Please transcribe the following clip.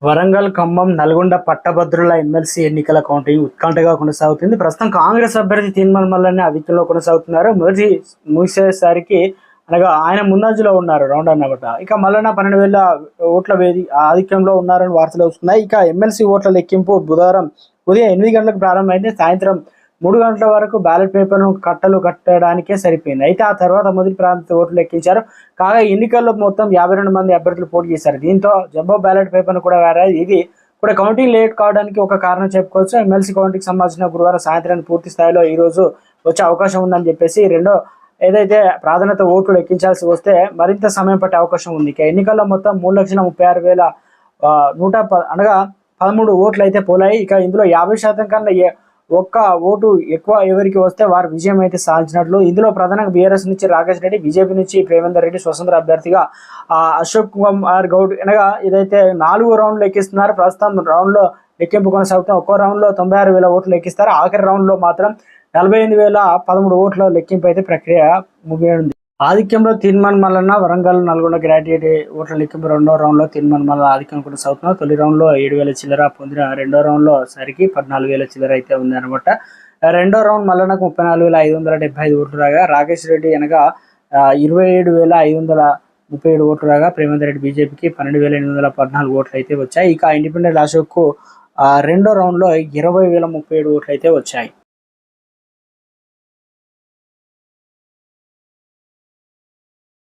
వరంగల్, ఖమ్మం, నల్గొండ పట్టభద్రుల ఎమ్మెల్సీ ఎన్నికల కౌంటింగ్ ఉత్కంఠగా కొనసాగుతుంది. ప్రస్తుతం కాంగ్రెస్ అభ్యర్థి తీన్మార్ మల్లన్న ఆధిక్యంలో కొనసాగుతున్నారు. మొదటి ముగిసేసరికి అనగా ఆయన ముందంజలో ఉన్నారు రౌండ్ అన్నమాట. ఇక మల్లన్న 12,000 ఓట్ల ఆధిక్యంలో ఉన్నారని వార్తలు వస్తున్నాయి. ఇక ఎమ్మెల్సీ ఓట్ల లెక్కింపు బుధవారం ఉదయం 8 గంటలకు ప్రారంభమైంది. సాయంత్రం 3 గంటల వరకు బ్యాలెట్ పేపర్ను కట్టడానికే సరిపోయింది. అయితే ఆ తర్వాత మొదటి ప్రాంత ఓట్లు లెక్కించారు. కాగా ఎన్నికల్లో మొత్తం 52 మంది అభ్యర్థులు పోటీ చేశారు. దీంతో జంబో బ్యాలెట్ పేపర్ను కూడా వేరాయి. ఇది కూడా కౌంటింగ్ లేట్ కావడానికి ఒక కారణం చెప్పుకోవచ్చు. ఎమ్మెల్సీ కౌంటింగ్ సంబంధించిన గురువారం సాయంత్రానికి పూర్తి స్థాయిలో ఈ రోజు వచ్చే అవకాశం ఉందని చెప్పేసి ఏదైతే ప్రాధాన్యత ఓట్లు లెక్కించాల్సి వస్తే మరింత సమయం పట్టే అవకాశం ఉంది. ఇక ఎన్నికల్లో మొత్తం 3,36,110 అనగా 13 ఓట్లు అయితే పోలాయి. ఇక ఇందులో 50% కన్నా ఒక్క ఓటు ఎక్కువ ఎవరికి వస్తే వారు విజయం అయితే సాధించినట్లు. ఇందులో ప్రధానంగా బీఆర్ఎస్ నుంచి రాకేష్ రెడ్డి, బీజేపీ నుంచి ప్రేమేందర్ రెడ్డి, స్వతంత్ర అభ్యర్థిగా అశోక్ కుమార్ గౌడ్ అనగా ఇదైతే 4 రౌండ్లు లెక్కిస్తున్నారు. ప్రస్తుతం రౌండ్లో లెక్కింపు కొనసాగుతుంది. ఒక్కో రౌండ్లో 96,000 ఓట్లు లెక్కిస్తారు. ఆఖరి రౌండ్లో మాత్రం 48,013 ఓట్ల లెక్కింపు అయితే ప్రక్రియ ముగియనుంది. ఆధిక్యంలో తీన్మార్ మల్లన్న వరంగల్, నల్గొండ గ్రాడ్యుయేట్ ఓట్ల లెక్కింపు రెండో రౌండ్లో తీన్మార్ మల్లన్న ఆధిక్యం కొనసాగుతున్నారు. తొలి రౌండ్లో 7,000 చిల్లర పొందిన రెండో రౌండ్లో సరికి 14,000 చిల్లర అయితే ఉంది అనమాట. రెండో రౌండ్ మల్లన్నకు 34,575 ఓట్లు రాగా, రాకేష్ రెడ్డి అనగా 27,537 ఓట్లు రాగా, ప్రేమేందర్ రెడ్డి బీజేపీకి 12,814 ఓట్లు అయితే వచ్చాయి. ఇక ఇండిపెండెంట్ అశోక్ కు రెండో రౌండ్లో 20,037 ఓట్లు అయితే వచ్చాయి.